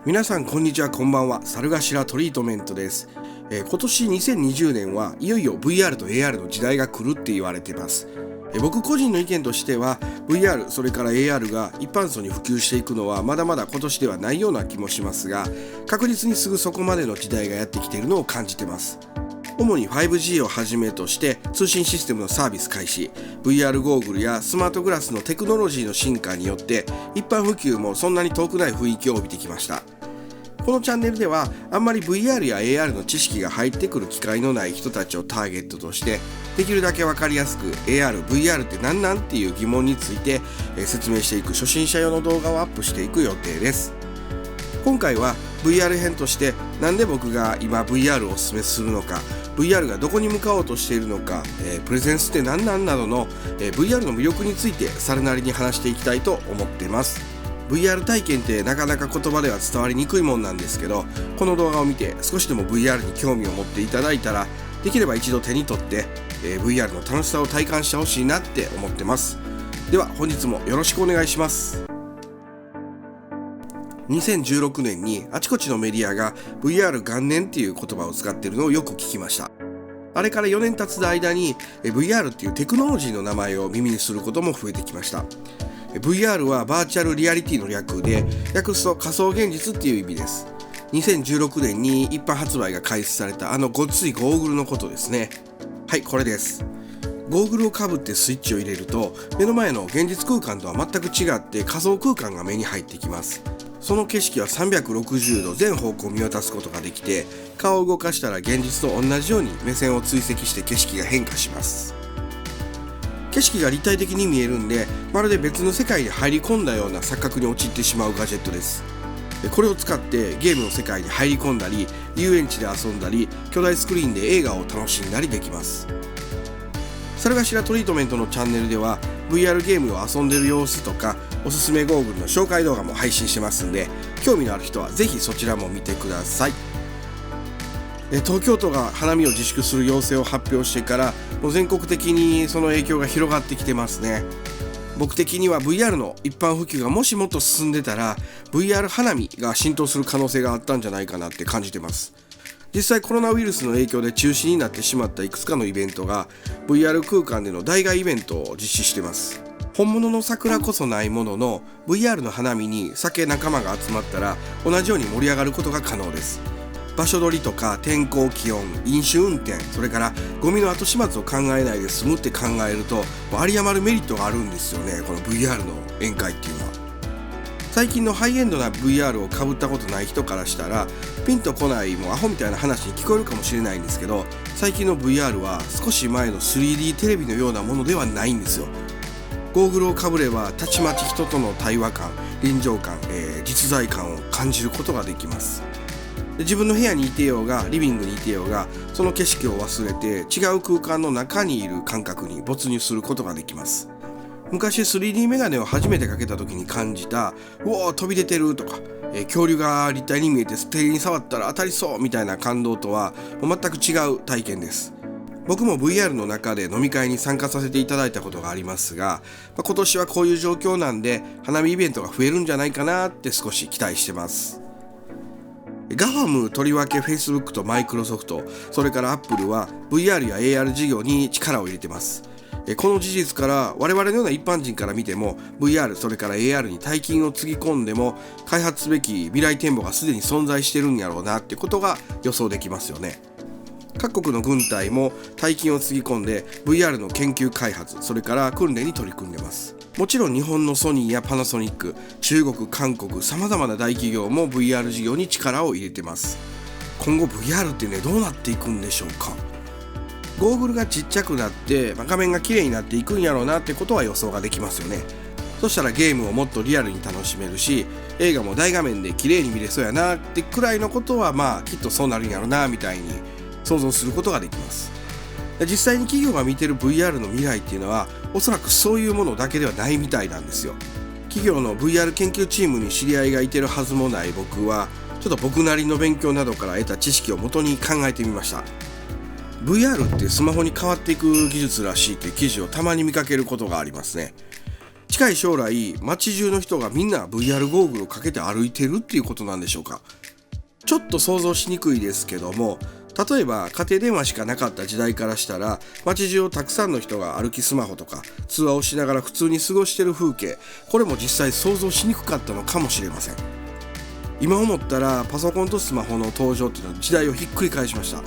皆さんこんにちは、こんばんは。猿頭トリートメントです。今年2020年はいよいよ VR と AR の時代が来るって言われています。僕個人の意見としては VR それから AR が一般層に普及していくのはまだまだ今年ではないような気もしますが、確実にすぐそこまでの時代がやってきているのを感じています。主に 5G をはじめとして通信システムのサービス開始、 VR ゴーグルやスマートグラスのテクノロジーの進化によって一般普及もそんなに遠くない雰囲気を帯びてきました。このチャンネルではあんまり VR や AR の知識が入ってくる機会のない人たちをターゲットとして、できるだけ分かりやすく AR、VR って何なんっていう疑問について説明していく初心者用の動画をアップしていく予定です。今回は VR 編としてなんで僕が今 VR をおすすめするのか、 VR がどこに向かおうとしているのか、プレゼンスって何なんなどの、VR の魅力についてそれなりに話していきたいと思っています。VR 体験ってなかなか言葉では伝わりにくいもんなんですけど、この動画を見て少しでも VR に興味を持っていただいたら、できれば一度手に取って、VR の楽しさを体感してほしいなって思ってます。では本日もよろしくお願いします。2016年にあちこちのメディアが VR 元年っていう言葉を使っているのをよく聞きました。あれから4年経つ間に VR っていうテクノロジーの名前を耳にすることも増えてきました。VR はバーチャルリアリティの略で、訳すと仮想現実っていう意味です。2016年に一般発売が開始されたごっついゴーグルのことですね。はい、これです。ゴーグルをかぶってスイッチを入れると、目の前の現実空間とは全く違って仮想空間が目に入ってきます。その景色は360度全方向を見渡すことができて、顔を動かしたら現実と同じように目線を追跡して景色が変化します。景色が立体的に見えるんで、まるで別の世界に入り込んだような錯覚に陥ってしまうガジェットです。これを使ってゲームの世界に入り込んだり、遊園地で遊んだり、巨大スクリーンで映画を楽しんだりできます。猿頭トリートメントのチャンネルでは VR ゲームを遊んでる様子とかおすすめゴーグルの紹介動画も配信してますんで、興味のある人はぜひそちらも見てください。東京都が花見を自粛する要請を発表してからもう全国的にその影響が広がってきてますね。僕的には VR の一般普及がもしもっと進んでたら VR 花見が浸透する可能性があったんじゃないかなって感じてます。実際コロナウイルスの影響で中止になってしまったいくつかのイベントが VR 空間での代替イベントを実施してます。本物の桜こそないものの VR の花見に酒仲間が集まったら同じように盛り上がることが可能です。場所取りとか天候気温、飲酒運転、それからゴミの後始末を考えないで済むって考えると有り余るメリットがあるんですよね、この VR の宴会っていうのは。最近のハイエンドな VR をかぶったことない人からしたらピンとこない、もうアホみたいな話に聞こえるかもしれないんですけど、最近の VR は少し前の 3D テレビのようなものではないんですよ。ゴーグルをかぶればたちまち人との対話感、臨場感、実在感を感じることができます。自分の部屋にいてようがリビングにいてようが、その景色を忘れて違う空間の中にいる感覚に没入することができます。昔 3D メガネを初めてかけた時に感じたうおー飛び出てるとか、恐竜が立体に見えて手に触ったら当たりそうみたいな感動とは全く違う体験です。僕も VR の中で飲み会に参加させていただいたことがありますが、今年はこういう状況なんで花見イベントが増えるんじゃないかなって少し期待してます。GAFAM とりわけ Facebook とマイクロソフト、それから Apple は VR や AR 事業に力を入れてます。この事実から我々のような一般人から見ても VR それから AR に大金をつぎ込んでも開発すべき未来展望がすでに存在してるんやろうなってことが予想できますよね。各国の軍隊も大金をつぎ込んで VR の研究開発、それから訓練に取り組んでます。もちろん日本のソニーやパナソニック、中国、韓国、様々な大企業も VR 事業に力を入れてます。今後 VR ってどうなっていくんでしょうか。ゴーグルがちっちゃくなって、画面が綺麗になっていくんやろうなってことは予想ができますよね。そしたらゲームをもっとリアルに楽しめるし、映画も大画面で綺麗に見れそうやなってくらいのことはきっとそうなるんやろうなみたいに想像することができます。実際に企業が見てる VR の未来っていうのはおそらくそういうものだけではないみたいなんですよ。企業の VR 研究チームに知り合いがいてるはずもない僕はちょっと僕なりの勉強などから得た知識をもとに考えてみました。VR ってスマホに変わっていく技術らしいという記事をたまに見かけることがありますね。近い将来、街中の人がみんな VR ゴーグルをかけて歩いてるっていうことなんでしょうか。ちょっと想像しにくいですけども、例えば家庭電話しかなかった時代からしたら、街中をたくさんの人が歩きスマホとか通話をしながら普通に過ごしている風景、これも実際想像しにくかったのかもしれません。今思ったらパソコンとスマホの登場っていうのは時代をひっくり返しました。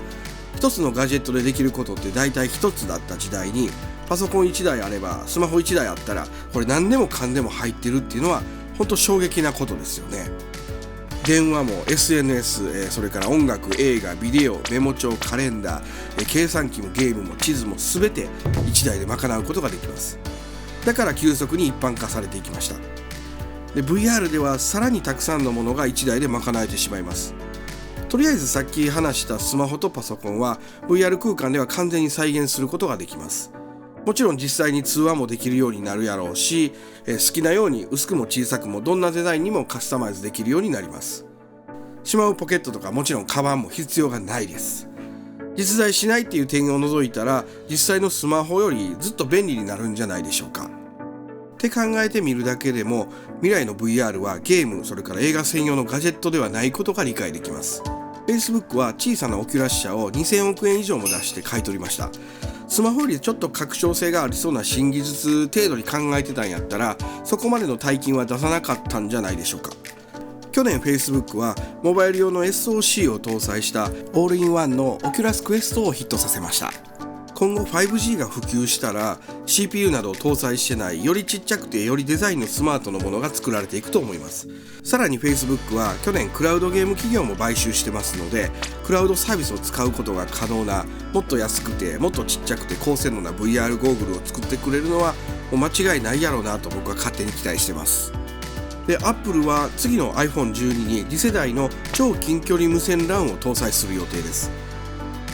一つのガジェットでできることって大体一つだった時代に、パソコン1台あればスマホ1台あったらこれ何でもかんでも入ってるっていうのは本当衝撃なことですよね。電話も SNS、それから音楽、映画、ビデオ、メモ帳、カレンダー、計算機もゲームも地図も全て1台で賄うことができます。だから急速に一般化されていきました。で VR ではさらにたくさんのものが1台で賄えてしまいます。とりあえずさっき話したスマホとパソコンは VR 空間では完全に再現することができます。もちろん実際に通話もできるようになるやろうし、好きなように薄くも小さくもどんなデザインにもカスタマイズできるようになります。しまうポケットとかもちろんカバンも必要がないです。実在しないっていう点を除いたら、実際のスマホよりずっと便利になるんじゃないでしょうか。って考えてみるだけでも、未来の VR はゲーム、それから映画専用のガジェットではないことが理解できます。Facebook は小さなオキュラス社を2000億円以上も出して買い取りました。スマホよりちょっと拡張性がありそうな新技術程度に考えてたんやったら、そこまでの大金は出さなかったんじゃないでしょうか。去年 Facebook はモバイル用の SoC を搭載したオールインワンのオキュラスクエストをヒットさせました。今後 5G が普及したら CPU などを搭載してないよりちっちゃくてよりデザインのスマートなものが作られていくと思います。さらに Facebook は去年クラウドゲーム企業も買収してますので、クラウドサービスを使うことが可能な、もっと安くてもっとちっちゃくて高性能な VR ゴーグルを作ってくれるのはもう間違いないやろうなと僕は勝手に期待してます。で、Apple は次の iPhone12 に次世代の超近距離無線 LAN を搭載する予定です。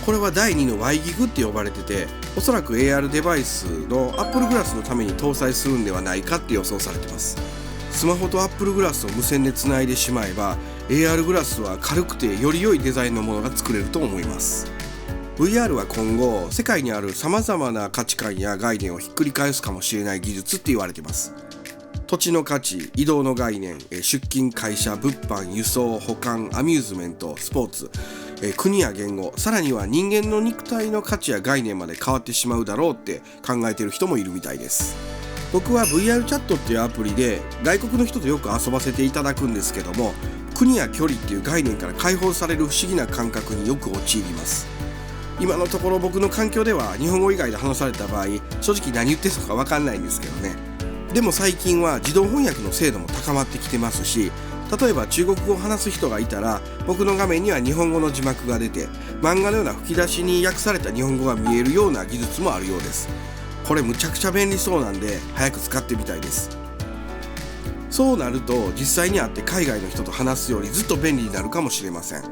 これは第2の WiGig って呼ばれてて、おそらく AR デバイスの Apple Glass のために搭載するんではないかって予想されてます。スマホと Apple Glass を無線でつないでしまえば AR グラスは軽くてより良いデザインのものが作れると思います。 VR は今後世界にある様々な価値観や概念をひっくり返すかもしれない技術って言われてます。土地の価値、移動の概念、出勤、会社、物販、輸送、保管、アミューズメント、スポーツ、国や言語、さらには人間の肉体の価値や概念まで変わってしまうだろうって考えている人もいるみたいです。僕は VR チャットっていうアプリで外国の人とよく遊ばせていただくんですけども、国や距離っていう概念から解放される不思議な感覚によく陥ります。今のところ僕の環境では日本語以外で話された場合、正直何言ってるのか分かんないんですけどね。でも最近は自動翻訳の精度も高まってきてますし、例えば中国語を話す人がいたら僕の画面には日本語の字幕が出て、漫画のような吹き出しに訳された日本語が見えるような技術もあるようです。これむちゃくちゃ便利そうなんで早く使ってみたいです。そうなると実際に会って海外の人と話すよりずっと便利になるかもしれません。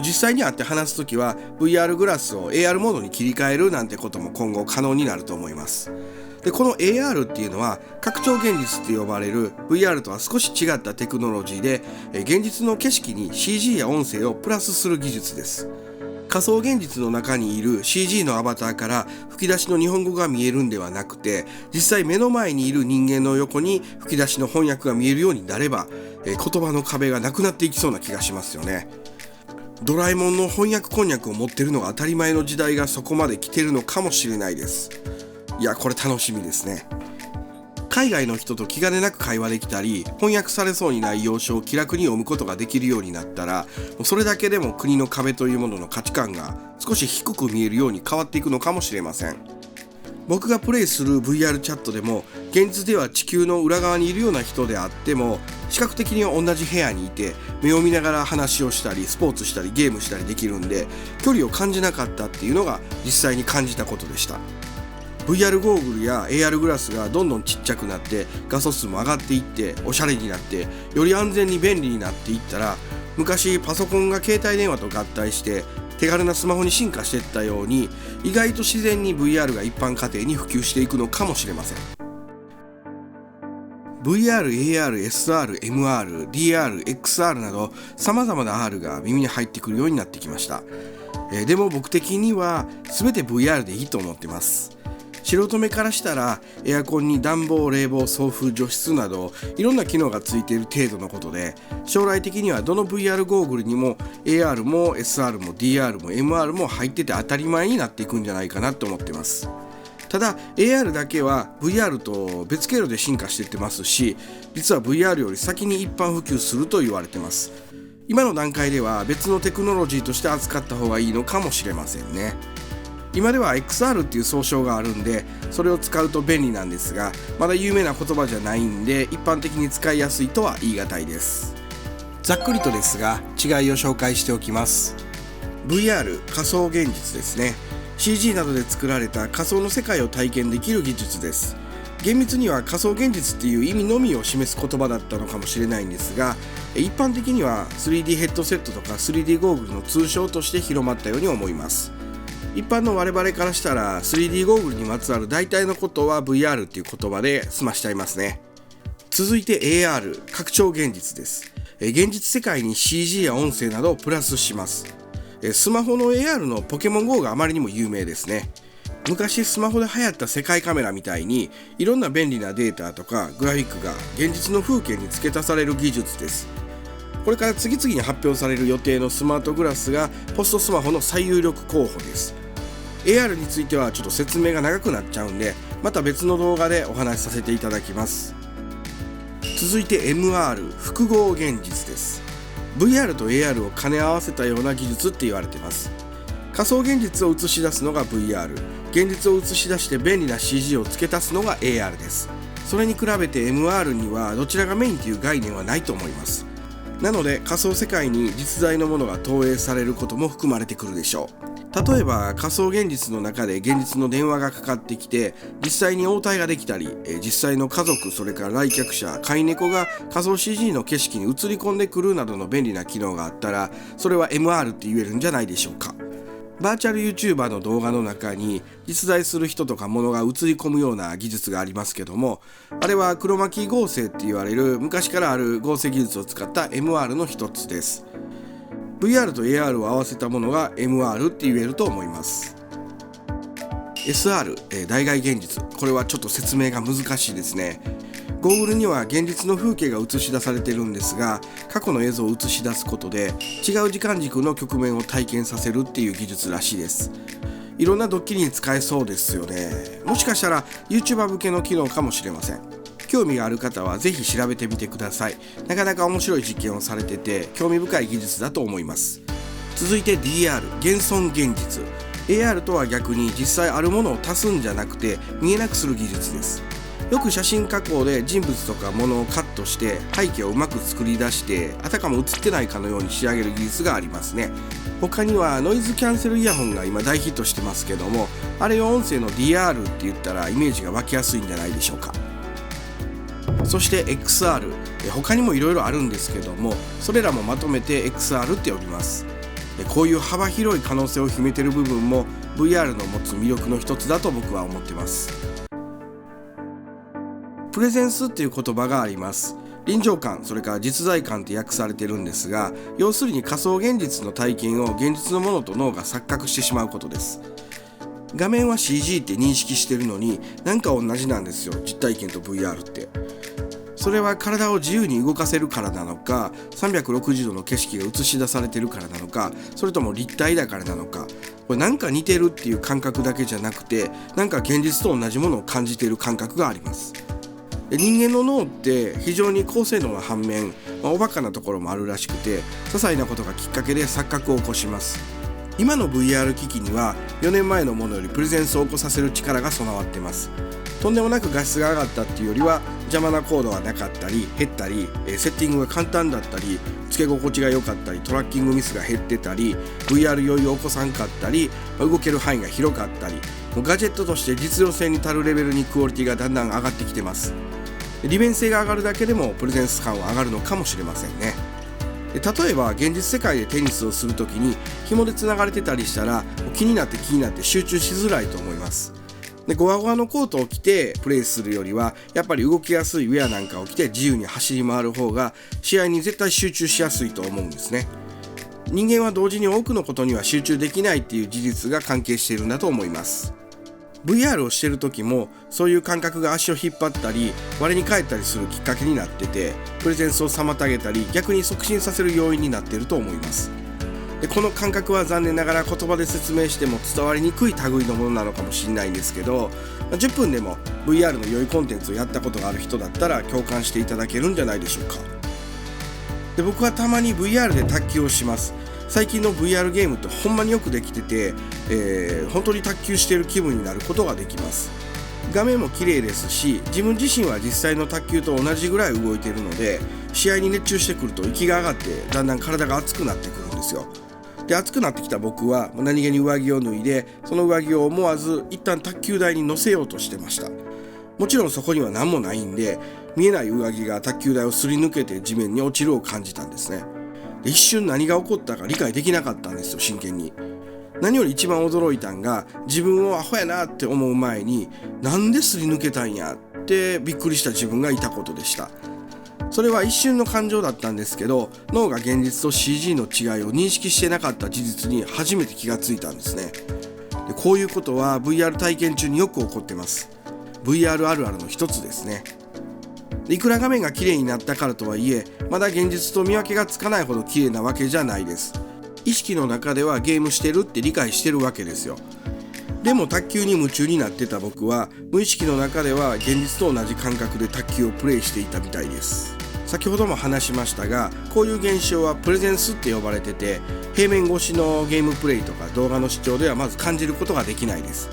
実際に会って話すときは VR グラスを AR モードに切り替えるなんてことも今後可能になると思います。で、この AR っていうのは拡張現実って呼ばれる VR とは少し違ったテクノロジーで、現実の景色に CG や音声をプラスする技術です。仮想現実の中にいる CG のアバターから吹き出しの日本語が見えるんではなくて、実際目の前にいる人間の横に吹き出しの翻訳が見えるようになれば、言葉の壁がなくなっていきそうな気がしますよね。ドラえもんの翻訳こんにゃくを持ってるのが当たり前の時代がそこまで来てるのかもしれないです。いや、これ楽しみですね。海外の人と気兼ねなく会話できたり、翻訳されそうにない要所を気楽に読むことができるようになったら、それだけでも国の壁というものの価値観が少し低く見えるように変わっていくのかもしれません。僕がプレイする VR チャットでも、現実では地球の裏側にいるような人であっても、視覚的には同じ部屋にいて、目を見ながら話をしたり、スポーツしたり、ゲームしたりできるんで、距離を感じなかったっていうのが実際に感じたことでした。VR ゴーグルや AR グラスがどんどんちっちゃくなって画素数も上がっていっておしゃれになってより安全に便利になっていったら、昔パソコンが携帯電話と合体して手軽なスマホに進化していったように、意外と自然に VR が一般家庭に普及していくのかもしれません。 VR、AR、SR、MR、DR、XR など様々な R が耳に入ってくるようになってきました。でも僕的には全て VR でいいと思ってます。素人目からしたらエアコンに暖房、冷房、送風、除湿などいろんな機能がついている程度のことで、将来的にはどの VR ゴーグルにも AR も SR も DR も MR も入ってて当たり前になっていくんじゃないかなと思ってます。ただ AR だけは VR と別経路で進化していってますし、実は VR より先に一般普及すると言われてます。今の段階では別のテクノロジーとして扱った方がいいのかもしれませんね。今では XR っていう総称があるんで、それを使うと便利なんですが、まだ有名な言葉じゃないんで一般的に使いやすいとは言い難いです。ざっくりとですが違いを紹介しておきます。 VR 仮想現実ですね。 CG などで作られた仮想の世界を体験できる技術です。厳密には仮想現実っていう意味のみを示す言葉だったのかもしれないんですが、一般的には 3D ヘッドセットとか 3D ゴーグルの通称として広まったように思います。一般の我々からしたら 3D ゴーグルにまつわる大体のことは VR っていう言葉で済ましちゃいますね。続いて AR 拡張現実です。現実世界に CG や音声などをプラスします。スマホの AR のポケモン GO があまりにも有名ですね。昔スマホで流行った世界カメラみたいにいろんな便利なデータとかグラフィックが現実の風景に付け足される技術です。これから次々に発表される予定のスマートグラスがポストスマホの最有力候補です。 AR についてはちょっと説明が長くなっちゃうんで、また別の動画でお話しさせていただきます。続いて MR 複合現実です。 VR と AR を兼ね合わせたような技術って言われています。仮想現実を映し出すのが VR、 現実を映し出して便利な CG を付け足すのが AR です。それに比べて MR にはどちらがメインという概念はないと思います。なので仮想世界に実在のものが投影されることも含まれてくるでしょう。例えば仮想現実の中で現実の電話がかかってきて実際に応対ができたり、実際の家族、それから来客者、飼い猫が仮想 CG の景色に映り込んでくるなどの便利な機能があったら、それは MR って言えるんじゃないでしょうか。バーチャル YouTuber の動画の中に実在する人とか物が映り込むような技術がありますけども、あれは黒巻き合成って言われる昔からある合成技術を使った MR の一つです。 VR と AR を合わせたものが MR って言えると思います。 SR、代替現実、これはちょっと説明が難しいですね。ゴーグルには現実の風景が映し出されているんですが、過去の映像を映し出すことで違う時間軸の局面を体験させるっていう技術らしいです。いろんなドッキリに使えそうですよね。もしかしたら YouTuber 向けの機能かもしれません。興味がある方はぜひ調べてみてください。なかなか面白い実験をされてて興味深い技術だと思います。続いて DR 現存現実、 AR とは逆に実際あるものを足すんじゃなくて見えなくする技術です。よく写真加工で人物とか物をカットして背景をうまく作り出してあたかも映ってないかのように仕上げる技術がありますね。他にはノイズキャンセルイヤホンが今大ヒットしてますけども、あれを音声の DR って言ったらイメージが湧きやすいんじゃないでしょうか。そして XR、 他にもいろいろあるんですけども、それらもまとめて XR って呼びます。こういう幅広い可能性を秘めている部分も VR の持つ魅力の一つだと僕は思ってます。プレゼンスっていう言葉があります。臨場感、それから実在感って訳されてるんですが、要するに仮想現実の体験を現実のものと脳が錯覚してしまうことです。画面は CG って認識してるのになんか同じなんですよ、実体験と VR って。それは体を自由に動かせるからなのか、360度の景色が映し出されてるからなのか、それとも立体だからなのか、これなんか似てるっていう感覚だけじゃなくて、なんか現実と同じものを感じている感覚があります。人間の脳って非常に高性能な反面、おバカなところもあるらしくて、些細なことがきっかけで錯覚を起こします。今の VR 機器には4年前のものよりプレゼンスを起こさせる力が備わっています。とんでもなく画質が上がったっていうよりは、邪魔なコードがなかったり減ったり、セッティングが簡単だったり、付け心地が良かったり、トラッキングミスが減ってたり、 VR 酔いを起こさんかったり、動ける範囲が広かったり、ガジェットとして実用性に足るレベルにクオリティがだんだん上がってきてます。利便性が上がるだけでもプレゼンス感は上がるのかもしれませんね。例えば現実世界でテニスをするときに紐でつながれてたりしたら気になって集中しづらいと思います。で、ゴワゴワのコートを着てプレーするよりはやっぱり動きやすいウェアなんかを着て自由に走り回る方が試合に絶対集中しやすいと思うんですね。人間は同時に多くのことには集中できないっていう事実が関係しているんだと思います。VR をしている時もそういう感覚が足を引っ張ったり我に返ったりするきっかけになってて、プレゼンスを妨げたり逆に促進させる要因になっていると思います。でこの感覚は残念ながら言葉で説明しても伝わりにくい類のものなのかもしれないんですけど、10分でも VR の良いコンテンツをやったことがある人だったら共感していただけるんじゃないでしょうか。で僕はたまに VR で卓球をします。最近の VR ゲームってほんまによくできてて、本当に卓球している気分になることができます。画面も綺麗ですし、自分自身は実際の卓球と同じぐらい動いているので、試合に熱中してくると息が上がってだんだん体が熱くなってくるんですよ。で熱くなってきた僕は何気に上着を脱いで、その上着を思わず一旦卓球台に乗せようとしてました。もちろんそこには何もないんで、見えない上着が卓球台をすり抜けて地面に落ちるを感じたんですね。で一瞬何が起こったか理解できなかったんですよ、真剣に。何より一番驚いたんが、自分をアホやなって思う前になんですり抜けたんやってびっくりした自分がいたことでした。それは一瞬の感情だったんですけど、脳が現実と CG の違いを認識してなかった事実に初めて気がついたんですね。でこういうことは VR 体験中によく起こってます。 VR あるあるの一つですね。でいくら画面が綺麗になったからとはいえ、まだ現実と見分けがつかないほど綺麗なわけじゃないです。意識の中ではゲームしてるって理解してるわけですよ。でも卓球に夢中になってた僕は無意識の中では現実と同じ感覚で卓球をプレイしていたみたいです。先ほども話しましたが、こういう現象はプレゼンスって呼ばれてて、平面越しのゲームプレイとか動画の視聴ではまず感じることができないです。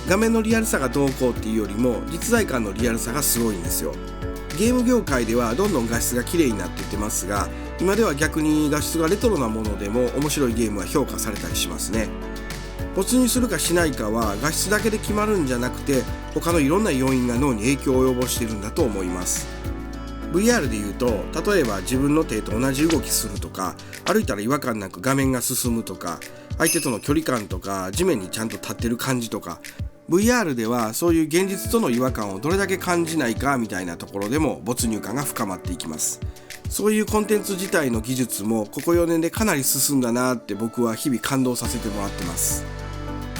画面のリアルさがどうこうっていうよりも実在感のリアルさがすごいんですよ。ゲーム業界ではどんどん画質が綺麗になっていってますが、今では逆に画質がレトロなものでも面白いゲームは評価されたりしますね。没入するかしないかは画質だけで決まるんじゃなくて、他のいろんな要因が脳に影響を及ぼしているんだと思います。VR でいうと、例えば自分の手と同じ動きするとか、歩いたら違和感なく画面が進むとか、相手との距離感とか、地面にちゃんと立ってる感じとか、VR ではそういう現実との違和感をどれだけ感じないかみたいなところでも没入感が深まっていきます。そういうコンテンツ自体の技術もここ4年でかなり進んだなって僕は日々感動させてもらってます。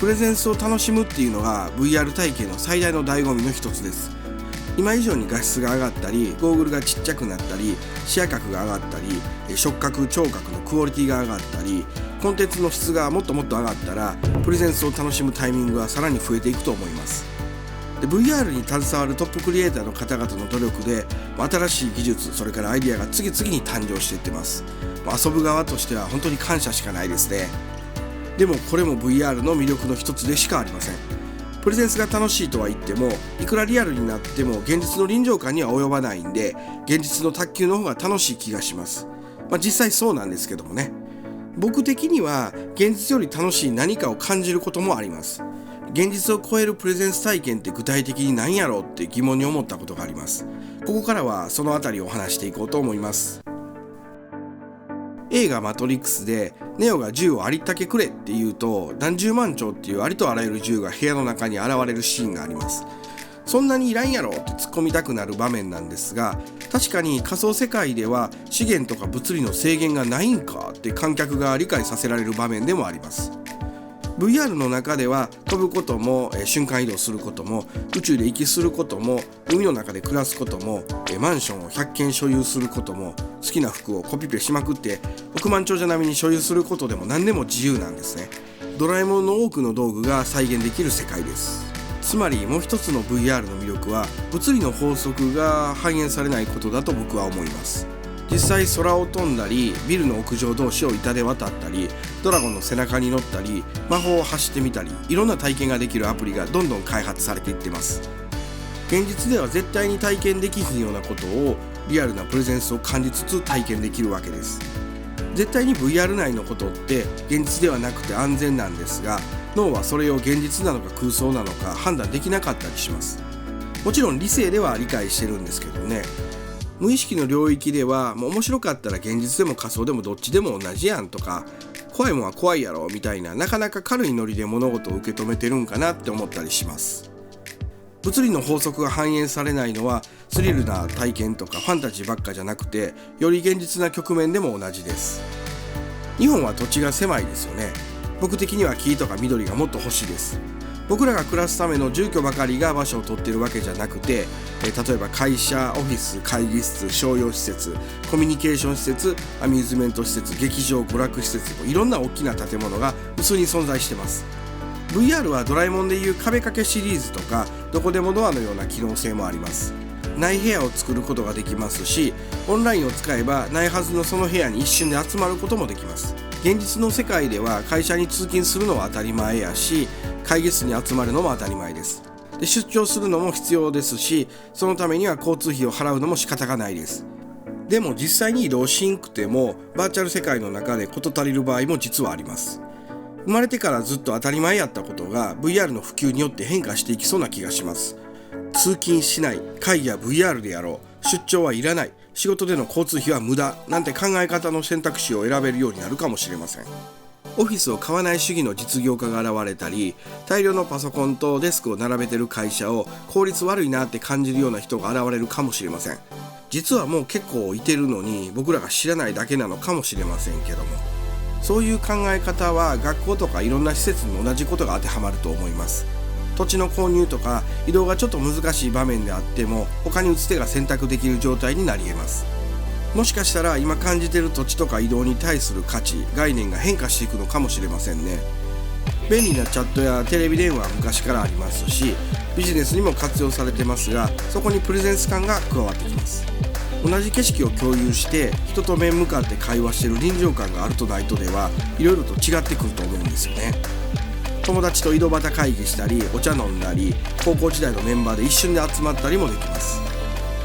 プレゼンスを楽しむっていうのが VR 体験の最大の醍醐味の一つです。今以上に画質が上がったり、ゴーグルがちっちゃくなったり、視野角が上がったり、触覚聴覚のクオリティが上がったり、コンテンツの質がもっともっと上がったら、プレゼンスを楽しむタイミングはさらに増えていくと思います。で VR に携わるトップクリエイターの方々の努力で新しい技術、それからアイデアが次々に誕生していってます。遊ぶ側としては本当に感謝しかないですね。でもこれも VR の魅力の一つでしかありません。プレゼンスが楽しいとは言っても、いくらリアルになっても現実の臨場感には及ばないんで、現実の卓球の方が楽しい気がします。実際そうなんですけどもね。僕的には現実より楽しい何かを感じることもあります。現実を超えるプレゼンス体験って具体的に何やろうって疑問に思ったことがあります。ここからはそのあたりをお話していこうと思います。映画マトリックスでネオが銃をありったけくれって言うと、何十万丁っていうありとあらゆる銃が部屋の中に現れるシーンがあります。そんなにいらんやろって突っ込みたくなる場面なんですが、確かに仮想世界では資源とか物理の制限がないんかって観客が理解させられる場面でもあります。VR の中では飛ぶことも瞬間移動することも宇宙で息することも海の中で暮らすこともマンションを100軒所有することも好きな服をコピペしまくって億万長者並みに所有することでも何でも自由なんですね。ドラえもんの多くの道具が再現できる世界です。つまりもう一つの VR の魅力は物理の法則が反映されないことだと僕は思います。実際空を飛んだりビルの屋上同士を板で渡ったりドラゴンの背中に乗ったり魔法を走ってみたりいろんな体験ができるアプリがどんどん開発されていってます。現実では絶対に体験できひんようなことをリアルなプレゼンスを感じつつ体験できるわけです。絶対に VR 内のことって現実ではなくて安全なんですが、脳はそれを現実なのか空想なのか判断できなかったりします。もちろん理性では理解してるんですけどね。無意識の領域ではもう面白かったら現実でも仮想でもどっちでも同じやんとか、怖いもんは怖いやろみたいななかなか軽いノリで物事を受け止めてるんかなって思ったりします。物理の法則が反映されないのはスリルな体験とかファンタジーばっかじゃなくて、より現実な局面でも同じです。日本は土地が狭いですよね。僕的には木とか緑がもっと欲しいです。僕らが暮らすための住居ばかりが場所を取っているわけじゃなくて、例えば会社、オフィス、会議室、商用施設、コミュニケーション施設、アミューズメント施設、劇場、娯楽施設といろんな大きな建物が無数に存在してます。VR はドラえもんでいう壁掛けシリーズとかどこでもドアのような機能性もあります。ない部屋を作ることができますし、オンラインを使えばないはずのその部屋に一瞬で集まることもできます。現実の世界では会社に通勤するのは当たり前やし、会議室に集まるのも当たり前です。で、出張するのも必要ですし、そのためには交通費を払うのも仕方がないです。でも実際に移動しんくてもバーチャル世界の中で事足りる場合も実はあります。生まれてからずっと当たり前やったことが VR の普及によって変化していきそうな気がします。通勤しない、会議は VR でやろう、出張はいらない、仕事での交通費は無駄なんて考え方の選択肢を選べるようになるかもしれません。オフィスを買わない主義の実業家が現れたり、大量のパソコンとデスクを並べてる会社を効率悪いなって感じるような人が現れるかもしれません。実はもう結構いてるのに僕らが知らないだけなのかもしれませんけども、そういう考え方は学校とかいろんな施設にも同じことが当てはまると思います。土地の購入とか移動がちょっと難しい場面であっても他に打つ手が選択できる状態になり得ます。もしかしたら今感じている土地とか移動に対する価値、概念が変化していくのかもしれませんね。便利なチャットやテレビ電話は昔からありますし、ビジネスにも活用されてますが、そこにプレゼンス感が加わってきます。同じ景色を共有して人と面向かって会話している臨場感があるとないとではいろいろと違ってくると思うんですよね。友達と井戸端会議したりお茶飲んだり、高校時代のメンバーで一瞬で集まったりもできます。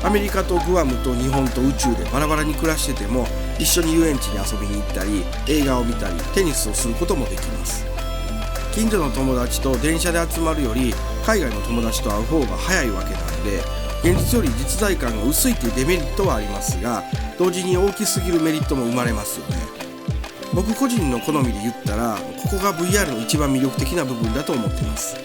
アメリカとグアムと日本と宇宙でバラバラに暮らしてても一緒に遊園地に遊びに行ったり映画を見たりテニスをすることもできます。近所の友達と電車で集まるより海外の友達と会う方が早いわけなんで、現実より実在感が薄いというデメリットはありますが、同時に大きすぎるメリットも生まれますよね。僕個人の好みで言ったらここが VR の一番魅力的な部分だと思っています。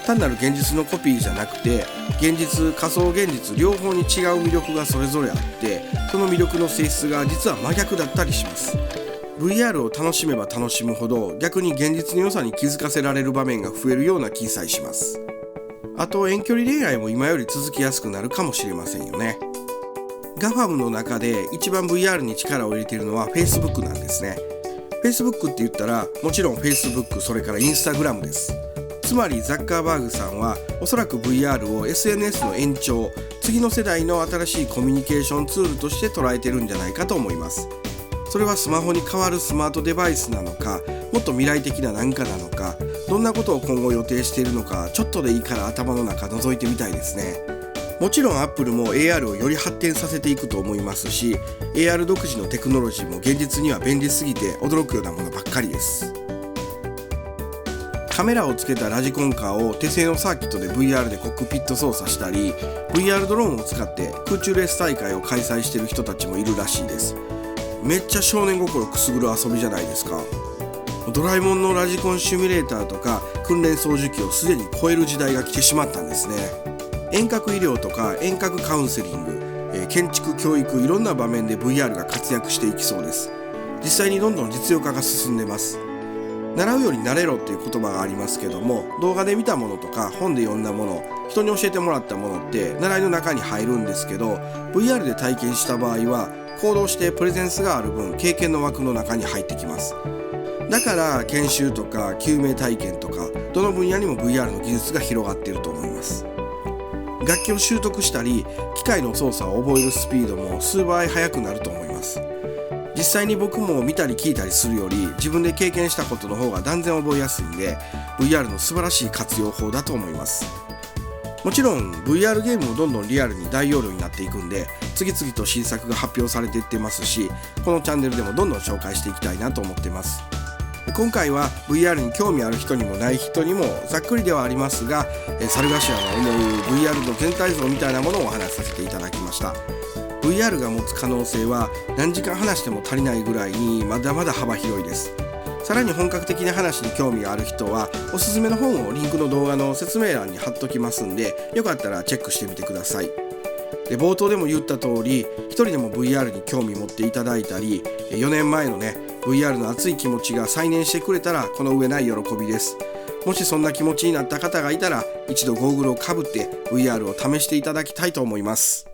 単なる現実のコピーじゃなくて、現実、仮想現実両方に違う魅力がそれぞれあって、その魅力の性質が実は真逆だったりします。 VR を楽しめば楽しむほど逆に現実の良さに気づかせられる場面が増えるような気さえします。あと遠距離恋愛も今より続きやすくなるかもしれませんよね。GAFAM の中で一番 VR に力を入れているのは Facebook なんですね。 Facebook って言ったらもちろん Facebook、 それから Instagram です。つまりザッカーバーグさんはおそらく VR を SNS の延長、次の世代の新しいコミュニケーションツールとして捉えてるんじゃないかと思います。それはスマホに代わるスマートデバイスなのか、もっと未来的な何かなのか、どんなことを今後予定しているのか、ちょっとでいいから頭の中覗いてみたいですね。もちろん Apple も AR をより発展させていくと思いますし、 AR 独自のテクノロジーも現実には便利すぎて驚くようなものばっかりです。カメラをつけたラジコンカーを手製のサーキットで VR でコックピット操作したり、 VR ドローンを使って空中レース大会を開催している人たちもいるらしいです。めっちゃ少年心くすぐる遊びじゃないですか。ドラえもんのラジコンシミュレーターとか訓練操縦機をすでに超える時代が来てしまったんですね。遠隔医療とか遠隔カウンセリング、建築、教育、いろんな場面で VR が活躍していきそうです。実際にどんどん実用化が進んでます。習うより慣れろっていう言葉がありますけども、動画で見たものとか本で読んだもの、人に教えてもらったものって習いの中に入るんですけど、 VR で体験した場合は行動してプレゼンスがある分経験の枠の中に入ってきます。だから研修とか救命体験とかどの分野にも VR の技術が広がっていると思います。楽器を習得したり機械の操作を覚えるスピードも数倍速くなると思います。実際に僕も見たり聞いたりするより自分で経験したことの方が断然覚えやすいんで VR の素晴らしい活用法だと思います。もちろん VR ゲームもどんどんリアルに大容量になっていくんで次々と新作が発表されていってますし、このチャンネルでもどんどん紹介していきたいなと思ってます。今回は VR に興味ある人にもない人にもざっくりではありますが、猿頭の思う VR の全体像みたいなものをお話しさせていただきました。 VR が持つ可能性は何時間話しても足りないぐらいにまだまだ幅広いです。さらに本格的な話に興味がある人はおすすめの本をリンクの動画の説明欄に貼っときますんで、よかったらチェックしてみてください。で、冒頭でも言った通り一人でも VR に興味持っていただいたり、4年前のね VR の熱い気持ちが再燃してくれたらこの上ない喜びです。もしそんな気持ちになった方がいたら、一度ゴーグルをかぶって VR を試していただきたいと思います。